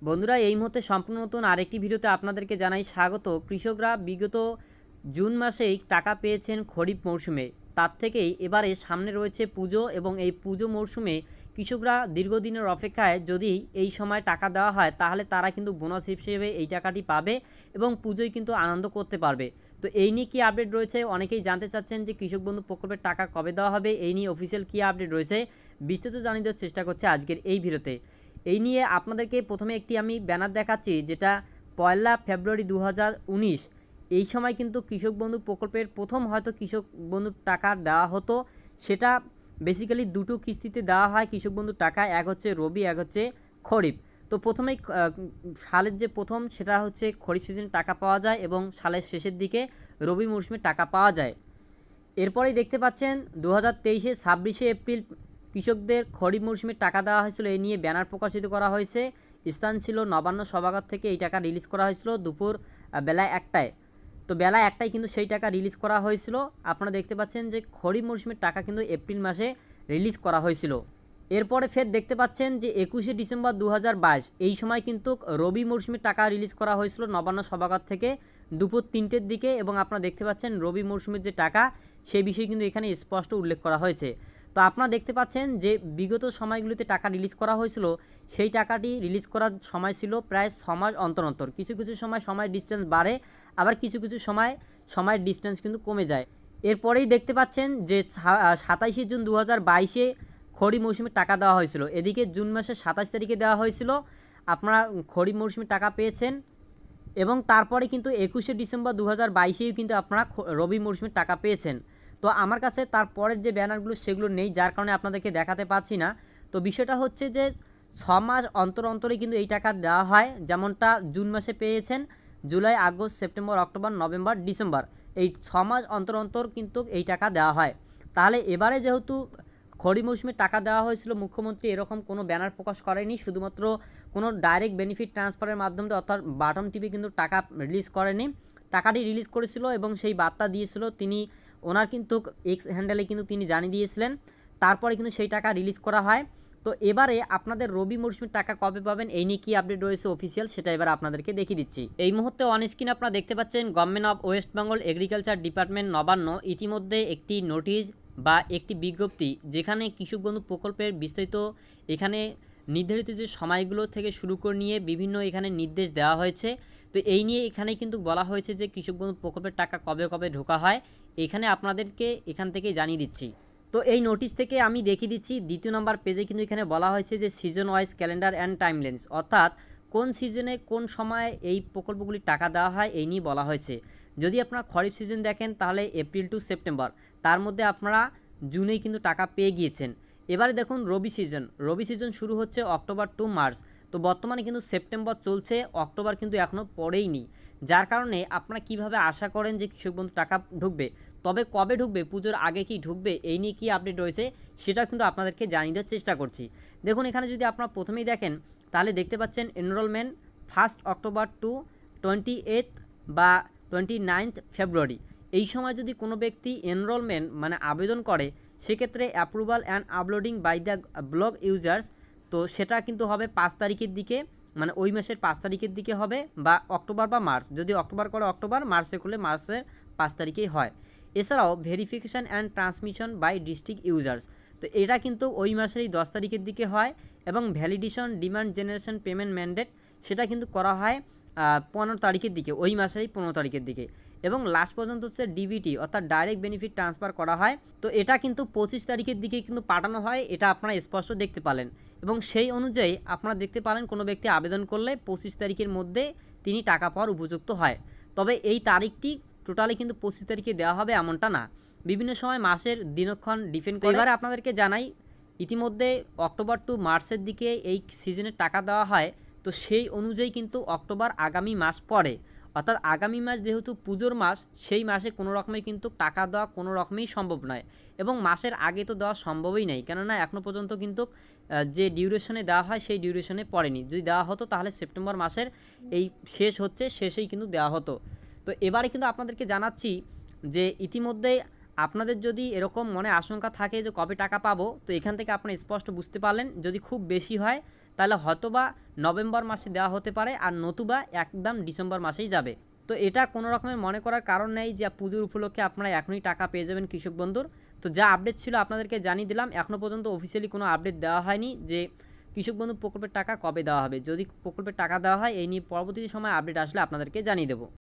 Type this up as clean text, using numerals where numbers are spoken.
বন্ধুরা এই মুহূর্তে সম্পূর্ণ নতুন আরেকটি ভিডিওতে আপনাদেরকে জানাই স্বাগত। কৃষকরা বিগত জুন মাসেই টাকা পেয়েছেন খরিফ মৌসুমে, তার থেকেই এবারে সামনে রয়েছে পুজো এবং এই পুজো মৌসুমে কৃষকরা দীর্ঘদিনের অপেক্ষায় যদি এই সময় টাকা দেওয়া হয় তাহলে তারা কিন্তু বোনাস হিসেবে এই টাকাটি পাবে এবং পুজোয় কিন্তু আনন্দ করতে পারবে। তো এই নিয়ে কী আপডেট রয়েছে অনেকেই জানতে চাচ্ছেন যে কৃষক বন্ধু প্রকল্পের টাকা কবে দেওয়া হবে, এই নিয়ে অফিসিয়াল কী আপডেট রয়েছে বিস্তারিত জানিয়ে দেওয়ার চেষ্টা করছে আজকের এই ভিডিওতে। এই নিয়ে আপনাদেরকে প্রথমে একটি আমি ব্যানার দেখাচ্ছি, যেটা 1 ফেব্রুয়ারি 2019 এই সময় কিন্তু কৃষক বন্ধু প্রকল্পের প্রথম হয়তো কৃষক বন্ধুর টাকা দেওয়া হতো। সেটা বেসিক্যালি দুটো কিস্তিতে দেওয়া হয় কৃষক বন্ধুর টাকা, এক হচ্ছে রবি, এক হচ্ছে খরিফ। তো প্রথমেই সালের যে প্রথম সেটা হচ্ছে খরিফ সিজনে টাকা পাওয়া যায় এবং সালের শেষের দিকে রবি মৌসুমে টাকা পাওয়া যায়। এরপরেই দেখতে পাচ্ছেন 2023 26 এপ্রিল কৃষকদের খরিফ মৌসুমে টাকা দেওয়া হয়েছিল, এই নিয়ে ব্যানার প্রকাশিত করা হয়েছে। স্থান ছিল নবান্ন সভাগার থেকে এই টাকা রিলিজ করা হয়েছিল দুপুর বেলা 1টায়। তো বেলা 1টায় কিন্তু সেই টাকা রিলিজ করা হয়েছিল। আপনারা দেখতে পাচ্ছেন যে খরিফ মৌসুমের টাকা কিন্তু এপ্রিল মাসে রিলিজ করা হয়েছিল। এরপরে ফের দেখতে পাচ্ছেন যে 21 ডিসেম্বর 2022 এই সময় কিন্তু রবি মৌসুমের টাকা রিলিজ করা হয়েছিল নবান্ন সভাগার থেকে দুপুর 3টের দিকে, এবং আপনারা দেখতে পাচ্ছেন রবি মৌসুমের যে টাকা সেই বিষয়ে কিন্তু এখানে স্পষ্ট উল্লেখ করা হয়েছে। তো আপনারা দেখতে পাচ্ছেন যে বিগত সময়গুলিতে টাকা রিলিজ করা হয়েছিল, সেই টাকাটি রিলিজ করার সময় ছিল প্রায় 6 মাস অন্তর অন্তর। কিছু কিছু সময় সময়ের ডিস্টেন্স বাড়ে, আবার কিছু কিছু সময় সময়ের ডিস্টেন্স কিন্তু কমে যায়। এরপরেই দেখতে পাচ্ছেন যে 27 জুন 2022 খরিফ মৌসুমে টাকা দেওয়া হয়েছিল। এদিকে জুন মাসের 27 তারিখে দেওয়া হয়েছিল, আপনারা খরিফ মৌসুমে টাকা পেয়েছেন। এবং তারপরে কিন্তু 21 ডিসেম্বর 2022 কিন্তু আপনারা রবি মৌসুমে টাকা পেয়েছেন। তো আমার কাছে তারপরের যে ব্যানারগুলো সেগুলো নেই, যার কারণে আপনাদেরকে দেখাতে পাচ্ছি না। তো বিষয়টা হচ্ছে যে 6 মাস অন্তর অন্তরে কিন্তু এই টাকা দেওয়া হয়, যেমনটা জুন মাসে পেয়েছেন, July, August, September, October, November, December এই 6 মাস অন্তর অন্তর কিন্তু এই টাকা দেওয়া হয়। তাহলে এবারে যেহেতু খরিফ মৌসুমে টাকা দেওয়া হয়েছিল, মুখ্যমন্ত্রী এরকম কোনো ব্যানার প্রকাশ করেনি, শুধুমাত্র কোনো ডাইরেক্ট বেনিফিট ট্রান্সফারের মাধ্যমে অর্থাৎ বাটন টিপে কিন্তু টাকা রিলিজ করেনি। টাকাটি রিলিজ করেছিল এবং সেই বার্তা দিয়েছিল তিনি, ওনার কিন্তু এক্স হ্যান্ডেলে কিন্তু তিনি জানিয়ে দিয়েছিলেন। তারপরে কিন্তু সেই টাকা রিলিজ করা হয়। তো এবারে আপনাদের রবি মৌসুমের টাকা কবে পাবেন এই নিয়ে কী আপডেট রয়েছে অফিসিয়াল সেটা এবার আপনাদেরকে দেখিয়ে দিচ্ছি। এই মুহূর্তে অন স্ক্রিন আপনারা দেখতে পাচ্ছেন government of West Bengal agriculture department Nabanna ইতিমধ্যে একটি নোটিশ বা একটি বিজ্ঞপ্তি, যেখানে কৃষক বন্ধু প্রকল্পের বিস্তারিত এখানে নির্ধারিত যে সময়গুলো থেকে শুরু করে নিয়ে বিভিন্ন এখানে নির্দেশ দেওয়া হয়েছে। তো এই নিয়ে এখানে কিন্তু বলা হয়েছে যে কৃষক বন্ধু প্রকল্পের টাকা কবে কবে ঢোকা হয় এখানে আপনাদেরকে এখান থেকে জানিয়ে দিচ্ছি। তো এই নোটিশ থেকে আমি দেখিয়ে দিচ্ছি 2 নম্বর পেজে কিন্তু এখানে বলা হয়েছে যে season wise calendar and timelines, অর্থাৎ কোন সিজনে কোন সময়ে এই প্রকল্পগুলির টাকা দেওয়া হয় এই নিয়ে বলা হয়েছে। যদি আপনারা খরিফ সিজন দেখেন তাহলে এপ্রিল টু সেপ্টেম্বর, তার মধ্যে আপনারা জুনেই কিন্তু টাকা পেয়ে গিয়েছেন। এবারে দেখুন রবি সিজন শুরু হচ্ছে অক্টোবর টু মার্চ। তো বর্তমানে কিন্তু সেপ্টেম্বর চলছে, অক্টোবর কিন্তু এখনও পড়েইনি, যার কারণে আপনারা কিভাবে আশা করেন যে কৃষক বন্ধু টাকা ঢুকবে। তবে কবে ঢুকবে, পুজোর আগে কি ঢুকবে, এই নিয়ে কী আপডেট রয়েছে সেটা কিন্তু আপনাদেরকে জানিয়ে দেওয়ার চেষ্টা করছি। দেখুন এখানে যদি আপনারা প্রথমেই দেখেন তাহলে দেখতে পাচ্ছেন এনরোলমেন্ট 1 অক্টোবর টু 28 বা 29 ফেব্রুয়ারি। এই সময় যদি কোনো ব্যক্তি এনরোলমেন্ট মানে আবেদন করে, সেক্ষেত্রে approval and uploading by the block users, তো সেটা কিন্তু হবে 5 তারিখের দিকে, মানে ওই মাসের 5 তারিখের দিকে হবে, বা অক্টোবর বা মার্চ, যদি অক্টোবর করে অক্টোবর, মার্চে করলে মার্চের 5 তারিখেই হয়। এছাড়াও verification and transmission by district users, তো এটা কিন্তু ওই মাসেরই 10 তারিখের দিকে হয়। এবং validation demand generation payment mandate, সেটা কিন্তু করা হয় 15 তারিখের দিকে, ওই মাসেরই 15 তারিখের দিকে। এবং লাস্ট পর্যন্ত হচ্ছে ডিবিটি অর্থাৎ ডাইরেক্ট বেনিফিট ট্রান্সফার করা হয়, তো এটা কিন্তু 25 তারিখের দিকে কিন্তু পাঠানো হয়, এটা আপনারা স্পষ্ট দেখতে পারেন। এবং সেই অনুযায়ী আপনারা দেখতে পারেন কোনো ব্যক্তি আবেদন করলে 25 তারিখের মধ্যে তিনি টাকা পাওয়ার উপযুক্ত হয়। তবে এই তারিখটি টোটালি কিন্তু 25 তারিখে দেওয়া হবে এমনটা না, বিভিন্ন সময় মাসের দিনক্ষণ ডিপেন্ড করে। এবারে আপনাদেরকে জানাই, ইতিমধ্যে অক্টোবর টু মার্চের দিকে এই সিজনের টাকা দেওয়া হয়, তো সেই অনুযায়ী কিন্তু অক্টোবর আগামী মাস পড়ে, অর্থাৎ আগামী মাস যেহেতু পুজোর মাস, সেই মাসে কোনো রকমের কিন্তু টাকা দেওয়া কোনো রকমেই সম্ভব নয়, এবং মাসের আগে তো দেওয়া সম্ভবই নেই, কেননা এখনও পর্যন্ত কিন্তু যে ডিউরেশনে দেওয়া হয় সেই ডিউরেশনে পড়েনি। যদি দেওয়া হতো তাহলে সেপ্টেম্বর মাসের এই শেষেই কিন্তু দেওয়া হতো। তো এবারে কিন্তু আপনাদেরকে জানাচ্ছি যে ইতিমধ্যে আপনাদের যদি এরকম মনে আশঙ্কা থাকে যে কবে টাকা পাবো, তো এখান থেকে আপনারা স্পষ্ট বুঝতে পারলেন। যদি খুব বেশি হয় তাহলে হয়তোবা নভেম্বর মাসে দেওয়া হতে পারে, আর নতুবা একদম ডিসেম্বর মাসেই যাবে। তো এটা কোনো রকমের মনে করার কারণ নেই যে পুজোর উপলক্ষে আপনারা এখনই টাকা পেয়ে যাবেন কৃষক বন্ধুর। তো যা আপডেট ছিল আপনাদেরকে জানিয়ে দিলাম। এখনও পর্যন্ত অফিসিয়ালি কোনো আপডেট দেওয়া হয়নি যে কৃষক বন্ধু প্রকল্পের টাকা কবে দেওয়া হবে। যদি প্রকল্পের টাকা দেওয়া হয় এই নিয়ে পরবর্তী সময় আপডেট আসলে আপনাদেরকে জানিয়ে দেবো।